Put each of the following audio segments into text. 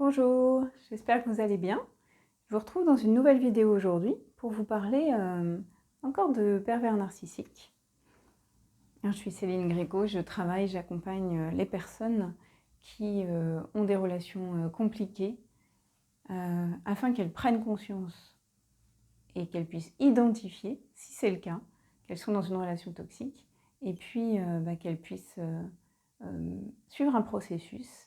Bonjour, j'espère que vous allez bien. Je vous retrouve dans une nouvelle vidéo aujourd'hui pour vous parler encore de pervers narcissiques. Alors, je suis Céline Gréco, j'accompagne les personnes qui ont des relations compliquées afin qu'elles prennent conscience et qu'elles puissent identifier, si c'est le cas, qu'elles sont dans une relation toxique et puis qu'elles puissent suivre un processus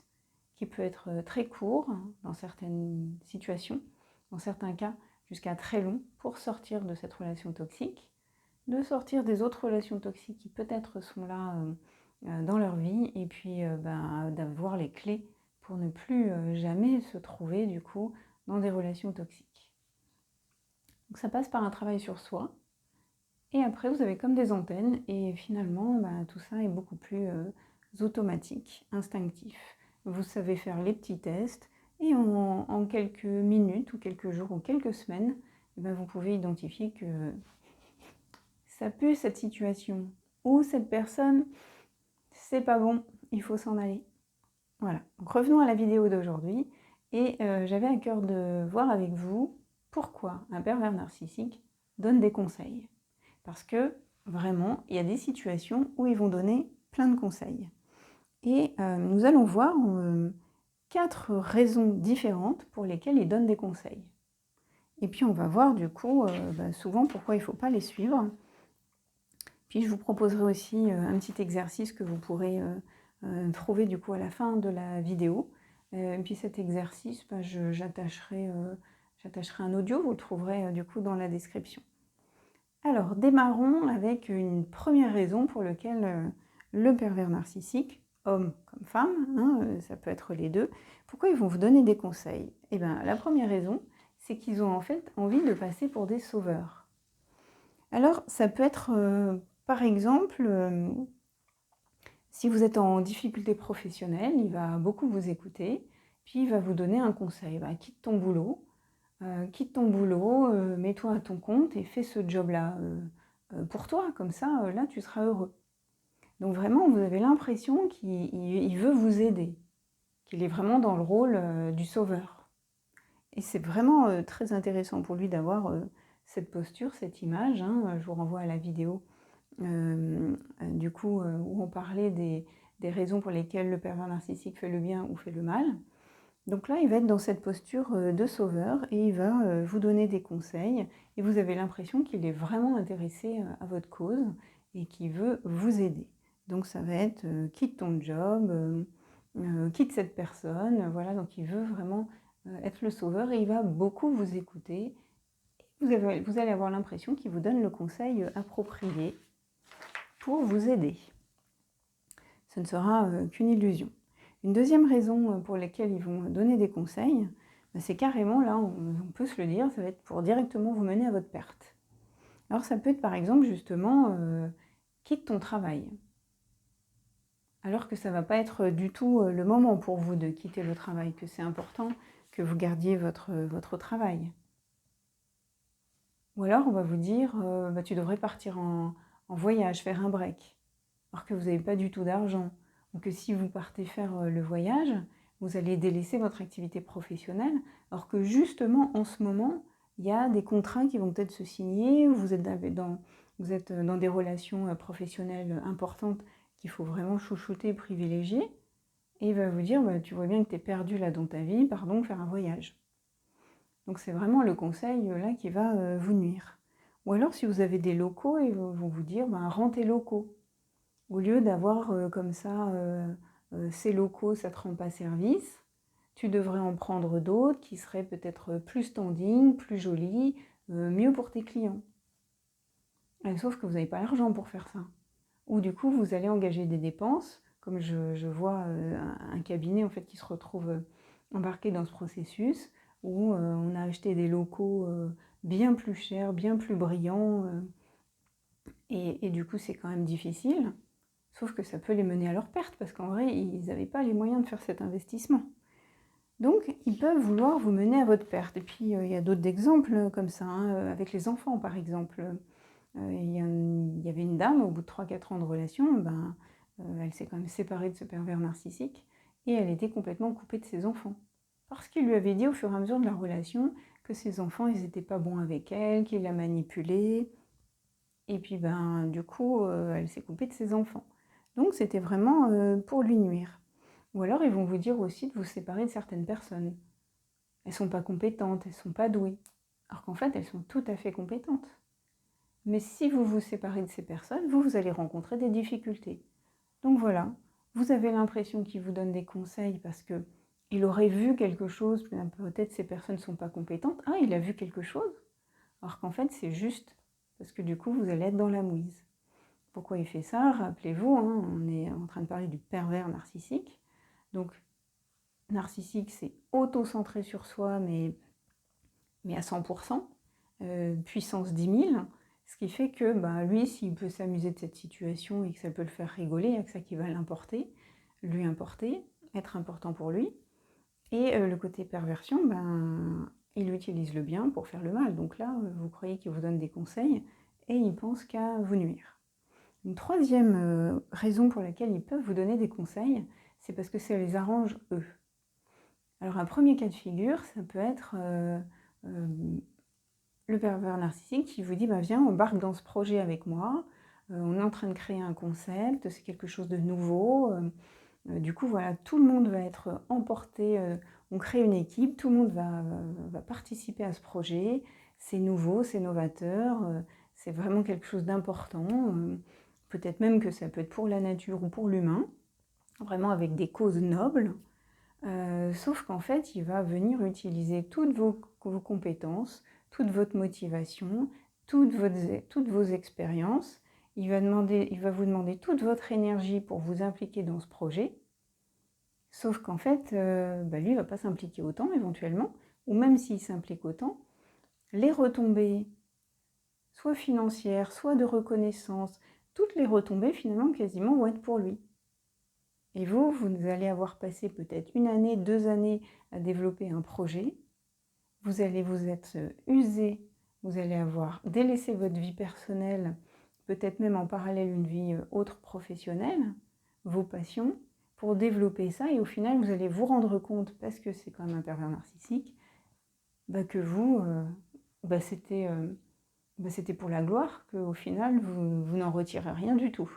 qui peut être très court dans certaines situations, dans certains cas jusqu'à très long, pour sortir de cette relation toxique, de sortir des autres relations toxiques qui peut-être sont là dans leur vie, et puis d'avoir les clés pour ne plus jamais se trouver du coup dans des relations toxiques. Donc ça passe par un travail sur soi, et après vous avez comme des antennes, et finalement tout ça est beaucoup plus automatique, instinctif. Vous savez faire les petits tests et en quelques minutes ou quelques jours ou quelques semaines, vous pouvez identifier que ça pue cette situation ou cette personne, c'est pas bon, il faut s'en aller. Voilà, donc revenons à la vidéo d'aujourd'hui et j'avais à cœur de voir avec vous pourquoi un pervers narcissique donne des conseils. Parce que vraiment, il y a des situations où ils vont donner plein de conseils. Et nous allons voir 4 raisons différentes pour lesquelles ils donnent des conseils. Et puis on va voir du coup souvent pourquoi il ne faut pas les suivre. Puis je vous proposerai aussi un petit exercice que vous pourrez trouver du coup à la fin de la vidéo. Et puis cet exercice, j'attacherai un audio, vous le trouverez du coup dans la description. Alors démarrons avec une première raison pour laquelle le pervers narcissique, homme comme femme, ça peut être les deux, pourquoi ils vont vous donner des conseils? Eh bien, la première raison, c'est qu'ils ont en fait envie de passer pour des sauveurs. Alors, ça peut être, par exemple, si vous êtes en difficulté professionnelle, il va beaucoup vous écouter, puis il va vous donner un conseil. Quitte ton boulot, mets-toi à ton compte et fais ce job-là pour toi, comme ça, là, tu seras heureux. Donc vraiment, vous avez l'impression qu'il veut vous aider, qu'il est vraiment dans le rôle du sauveur. Et c'est vraiment très intéressant pour lui d'avoir cette posture, cette image. Je vous renvoie à la vidéo où on parlait des raisons pour lesquelles le pervers narcissique fait le bien ou fait le mal. Donc là, il va être dans cette posture de sauveur et il va vous donner des conseils. Et vous avez l'impression qu'il est vraiment intéressé à votre cause et qu'il veut vous aider. Donc ça va être quitte ton job, quitte cette personne. Voilà, donc il veut vraiment être le sauveur et il va beaucoup vous écouter. Vous allez avoir l'impression qu'il vous donne le conseil approprié pour vous aider. Ce ne sera qu'une illusion. Une deuxième raison pour laquelle ils vont donner des conseils, c'est carrément, là, on peut se le dire, ça va être pour directement vous mener à votre perte. Alors ça peut être par exemple justement, quitte ton travail. Alors que ça ne va pas être du tout le moment pour vous de quitter le travail, que c'est important que vous gardiez votre travail. Ou alors on va vous dire, tu devrais partir en voyage, faire un break, alors que vous n'avez pas du tout d'argent. Ou que si vous partez faire le voyage, vous allez délaisser votre activité professionnelle, alors que justement en ce moment, il y a des contrats qui vont peut-être se signer, vous êtes dans des relations professionnelles importantes qu'il faut vraiment chouchouter, privilégier, et il va vous dire, tu vois bien que tu es perdu là dans ta vie, pardon, faire un voyage. Donc c'est vraiment le conseil là qui va vous nuire. Ou alors si vous avez des locaux, ils vont vous dire, rends tes locaux. Au lieu d'avoir comme ça ces locaux, ça ne te rend pas service, tu devrais en prendre d'autres qui seraient peut-être plus standing, plus jolis, mieux pour tes clients. Sauf que vous n'avez pas l'argent pour faire ça. Ou du coup, vous allez engager des dépenses, comme je vois un cabinet en fait qui se retrouve embarqué dans ce processus, où on a acheté des locaux bien plus chers, bien plus brillants, et du coup c'est quand même difficile. Sauf que ça peut les mener à leur perte, parce qu'en vrai, ils n'avaient pas les moyens de faire cet investissement. Donc, ils peuvent vouloir vous mener à votre perte. Et puis, il y a d'autres exemples comme ça, avec les enfants, par exemple. Il y avait une dame, au bout de 3-4 ans de relation, elle s'est quand même séparée de ce pervers narcissique, et elle était complètement coupée de ses enfants. parce qu'il lui avait dit au fur et à mesure de la relation que ses enfants, ils n'étaient pas bons avec elle, qu'il la manipulait. Et puis, du coup, elle s'est coupée de ses enfants. Donc, c'était vraiment pour lui nuire. Ou alors, ils vont vous dire aussi de vous séparer de certaines personnes. Elles ne sont pas compétentes, elles ne sont pas douées. Alors qu'en fait, elles sont tout à fait compétentes. Mais si vous vous séparez de ces personnes, vous allez rencontrer des difficultés. Donc voilà, vous avez l'impression qu'il vous donne des conseils parce que il aurait vu quelque chose, peut-être ces personnes ne sont pas compétentes. Ah, il a vu quelque chose. Alors qu'en fait, c'est juste parce que du coup, vous allez être dans la mouise. Pourquoi il fait ça? Rappelez-vous, hein, on est en train de parler du pervers narcissique. Donc, narcissique, c'est auto-centré sur soi, mais à 100%, puissance 10 000. Ce qui fait que lui, s'il peut s'amuser de cette situation et que ça peut le faire rigoler, il n'y a que ça qui va l'importer, lui importer, être important pour lui. Et le côté perversion, il utilise le bien pour faire le mal. Donc là, vous croyez qu'il vous donne des conseils et il pense qu'à vous nuire. Une troisième raison pour laquelle ils peuvent vous donner des conseils, c'est parce que ça les arrange eux. Alors un premier cas de figure, ça peut être le pervers narcissique qui vous dit viens, embarque dans ce projet avec moi, on est en train de créer un concept, c'est quelque chose de nouveau. Du coup, voilà, tout le monde va être emporté, on crée une équipe, tout le monde va participer à ce projet, c'est nouveau, c'est novateur, c'est vraiment quelque chose d'important, peut-être même que ça peut être pour la nature ou pour l'humain, vraiment avec des causes nobles, sauf qu'en fait, il va venir utiliser toutes vos compétences, toute votre motivation, toutes vos expériences. Il va vous demander toute votre énergie pour vous impliquer dans ce projet. Sauf qu'en fait, lui, il ne va pas s'impliquer autant éventuellement, ou même s'il s'implique autant, les retombées, soit financières, soit de reconnaissance, toutes les retombées finalement quasiment vont être pour lui. Et vous allez avoir passé peut-être 1 année, 2 années à développer un projet. Vous allez vous être usé, vous allez avoir délaissé votre vie personnelle, peut-être même en parallèle une vie autre professionnelle, vos passions, pour développer ça. Et au final, vous allez vous rendre compte, parce que c'est quand même un pervers narcissique, que vous, c'était pour la gloire, qu'au final, vous n'en retirez rien du tout.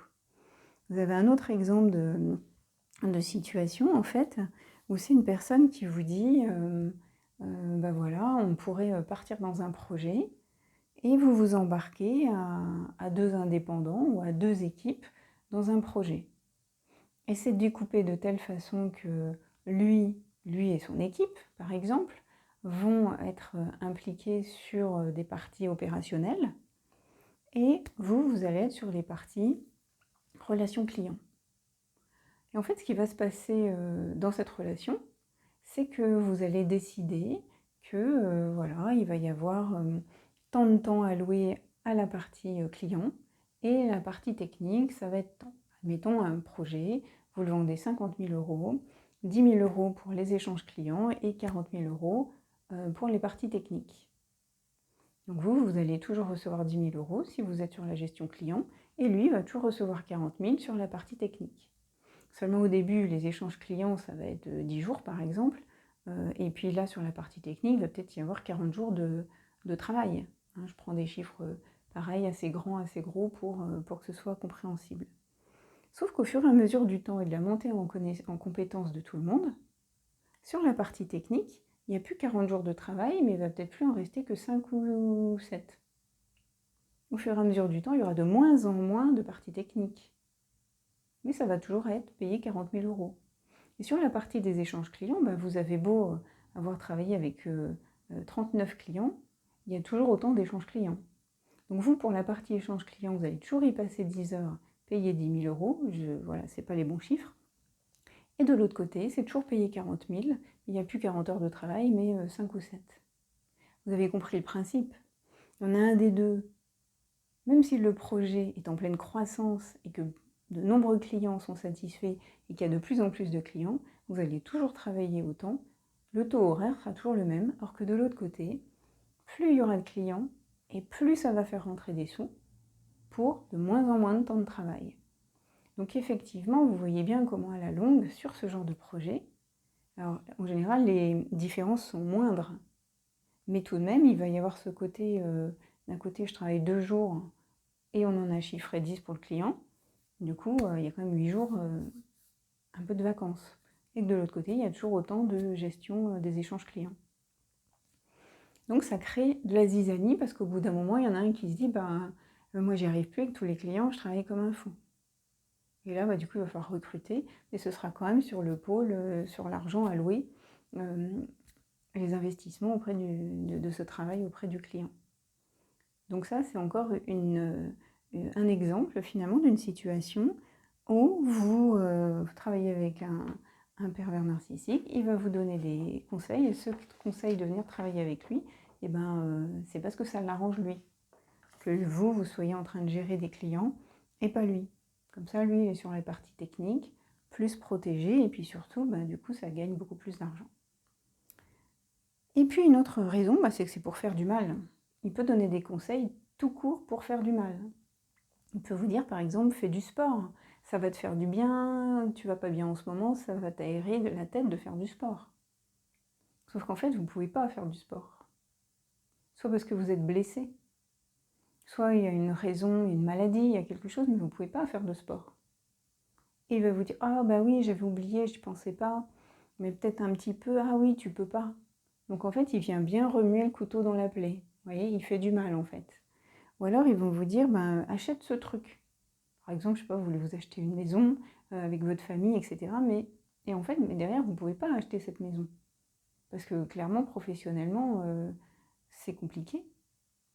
Vous avez un autre exemple de situation, en fait, où c'est une personne qui vous dit voilà, on pourrait partir dans un projet et vous vous embarquez à 2 indépendants ou à 2 équipes dans un projet. Et c'est découpé de telle façon que lui et son équipe, par exemple, vont être impliqués sur des parties opérationnelles et vous allez être sur les parties relations clients. Et en fait, ce qui va se passer dans cette relation, c'est que vous allez décider que il va y avoir tant de temps alloué à la partie client et la partie technique, ça va être tant. Admettons un projet, vous le vendez 50 000 €, 10 000 € pour les échanges clients et 40 000 € pour les parties techniques. Donc vous allez toujours recevoir 10 000 € si vous êtes sur la gestion client et lui va toujours recevoir 40 000 sur la partie technique. Seulement au début, les échanges clients, ça va être 10 jours par exemple. Et puis là, sur la partie technique, il va peut-être y avoir 40 jours de travail. Je prends des chiffres pareils, assez grands, assez gros pour que ce soit compréhensible. Sauf qu'au fur et à mesure du temps et de la montée en compétence de tout le monde, sur la partie technique, il n'y a plus 40 jours de travail, mais il va peut-être plus en rester que 5 ou 7. Au fur et à mesure du temps, il y aura de moins en moins de parties techniques. Mais ça va toujours être payé 40 000 €. Et sur la partie des échanges clients, vous avez beau avoir travaillé avec 39 clients, il y a toujours autant d'échanges clients. Donc vous, pour la partie échange client, vous allez toujours y passer 10 heures, payer 10 000 €. Voilà, ce n'est pas les bons chiffres. Et de l'autre côté, c'est toujours payé 40 000. Il n'y a plus 40 heures de travail, mais 5 ou 7. Vous avez compris le principe. Il y en a un des deux. Même si le projet est en pleine croissance et que de nombreux clients sont satisfaits et qu'il y a de plus en plus de clients, vous allez toujours travailler autant, le taux horaire sera toujours le même, alors que de l'autre côté, plus il y aura de clients et plus ça va faire rentrer des sous pour de moins en moins de temps de travail. Donc effectivement, vous voyez bien comment à la longue, sur ce genre de projet, Alors, en général, les différences sont moindres, mais tout de même, il va y avoir ce côté, d'un côté, je travaille 2 jours et on en a chiffré 10 pour le client. Du coup, il y a quand même 8 jours, un peu de vacances. Et de l'autre côté, il y a toujours autant de gestion des échanges clients. Donc ça crée de la zizanie parce qu'au bout d'un moment, il y en a un qui se dit moi j'y arrive plus avec tous les clients, je travaille comme un fou. Et là, du coup, il va falloir recruter, mais ce sera quand même sur le pôle, sur l'argent alloué, les investissements auprès de ce travail auprès du client. Donc ça, c'est encore un exemple finalement d'une situation où vous travaillez avec un pervers narcissique, il va vous donner des conseils, et ceux qui te conseillent de venir travailler avec lui, c'est parce que ça l'arrange lui. Que vous soyez en train de gérer des clients et pas lui. Comme ça, lui, il est sur les parties techniques, plus protégé, et puis surtout, du coup, ça gagne beaucoup plus d'argent. Et puis une autre raison, c'est que c'est pour faire du mal. Il peut donner des conseils tout court pour faire du mal. Il peut vous dire, par exemple, fais du sport, ça va te faire du bien, tu vas pas bien en ce moment, ça va t'aérer la tête de faire du sport. Sauf qu'en fait, vous ne pouvez pas faire du sport. Soit parce que vous êtes blessé, soit il y a une raison, une maladie, il y a quelque chose, mais vous ne pouvez pas faire de sport. Et il va vous dire, ah oui, j'avais oublié, je n'y pensais pas, mais peut-être un petit peu, ah oui, tu peux pas. Donc en fait, il vient bien remuer le couteau dans la plaie. Vous voyez, il fait du mal en fait. Ou alors ils vont vous dire, achète ce truc. Par exemple, je sais pas, vous voulez vous acheter une maison avec votre famille, etc. Mais derrière, vous ne pouvez pas acheter cette maison. Parce que clairement, professionnellement, c'est compliqué.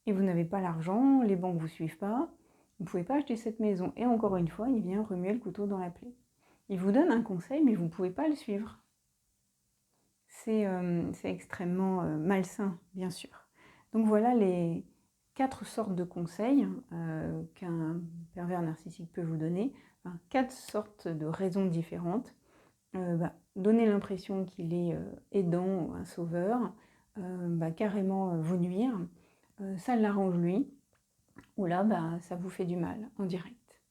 Et vous n'avez pas l'argent, les banques ne vous suivent pas, vous ne pouvez pas acheter cette maison. Et encore une fois, il vient remuer le couteau dans la plaie. Il vous donne un conseil, mais vous ne pouvez pas le suivre. C'est extrêmement malsain, bien sûr. Donc voilà les 4 sortes de conseils qu'un pervers narcissique peut vous donner. 4 sortes de raisons différentes. Donner l'impression qu'il est aidant, un sauveur, carrément vous nuire, ça l'arrange lui, ou là, ça vous fait du mal en direct.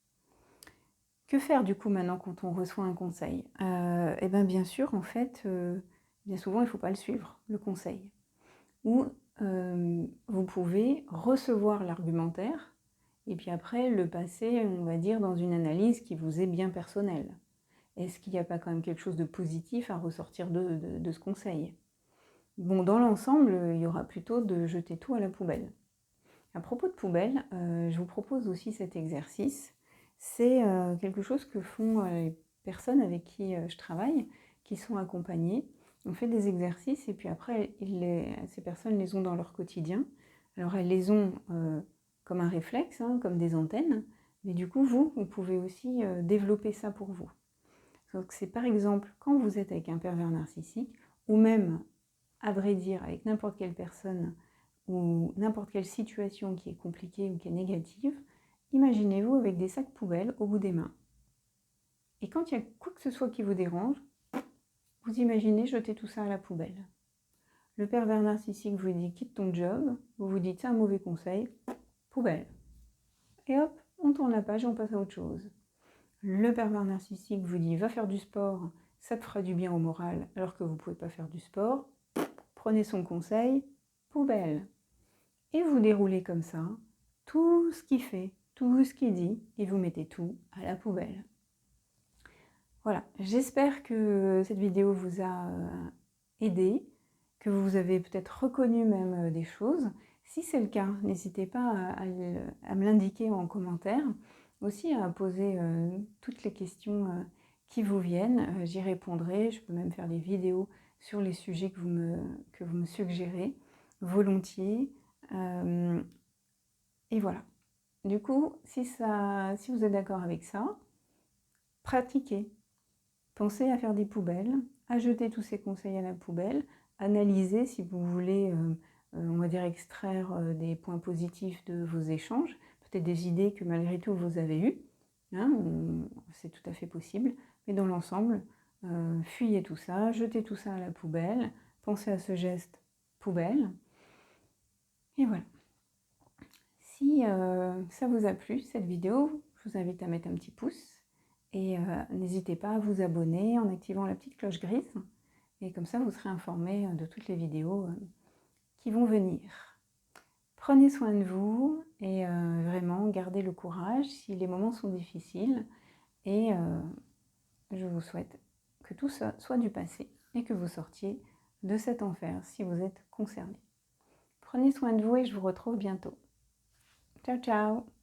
Que faire du coup maintenant quand on reçoit un conseil? Bien sûr, en fait, bien souvent, il ne faut pas le suivre, le conseil. Ou vous pouvez recevoir l'argumentaire et puis après le passer, on va dire, dans une analyse qui vous est bien personnelle. Est-ce qu'il n'y a pas quand même quelque chose de positif à ressortir de ce conseil? Bon, dans l'ensemble, il y aura plutôt de jeter tout à la poubelle. À propos de poubelle, je vous propose aussi cet exercice. C'est quelque chose que font les personnes avec qui je travaille, qui sont accompagnées. On fait des exercices et puis après, ces personnes les ont dans leur quotidien. Alors elles les ont comme un réflexe, comme des antennes, mais du coup, vous pouvez aussi développer ça pour vous. Donc c'est par exemple quand vous êtes avec un pervers narcissique, ou même, à vrai dire, avec n'importe quelle personne ou n'importe quelle situation qui est compliquée ou qui est négative, imaginez-vous avec des sacs poubelles au bout des mains. Et quand il y a quoi que ce soit qui vous dérange, vous imaginez jeter tout ça à la poubelle. Le pervers narcissique vous dit quitte ton job, vous vous dites c'est un mauvais conseil, poubelle. Et hop, on tourne la page et on passe à autre chose. Le pervers narcissique vous dit va faire du sport, ça te fera du bien au moral alors que vous ne pouvez pas faire du sport. Prenez son conseil, poubelle. Et vous déroulez comme ça tout ce qu'il fait, tout ce qu'il dit, et vous mettez tout à la poubelle. Voilà, j'espère que cette vidéo vous a aidé, que vous avez peut-être reconnu même des choses. Si c'est le cas, n'hésitez pas à me l'indiquer en commentaire, aussi à poser toutes les questions qui vous viennent. J'y répondrai, je peux même faire des vidéos sur les sujets que vous me suggérez, volontiers. Et voilà. Du coup, si vous êtes d'accord avec ça, pratiquez. Pensez à faire des poubelles, à jeter tous ces conseils à la poubelle, analysez si vous voulez, on va dire, extraire des points positifs de vos échanges, peut-être des idées que malgré tout vous avez eues, c'est tout à fait possible, mais dans l'ensemble, fuyez tout ça, jetez tout ça à la poubelle, pensez à ce geste poubelle, et voilà. Si ça vous a plu, cette vidéo, je vous invite à mettre un petit pouce et n'hésitez pas à vous abonner en activant la petite cloche grise. et comme ça vous serez informé de toutes les vidéos qui vont venir. Prenez soin de vous et vraiment gardez le courage si les moments sont difficiles, et je vous souhaite que tout ça soit du passé et que vous sortiez de cet enfer si vous êtes concerné. Prenez soin de vous et je vous retrouve bientôt. Ciao ciao!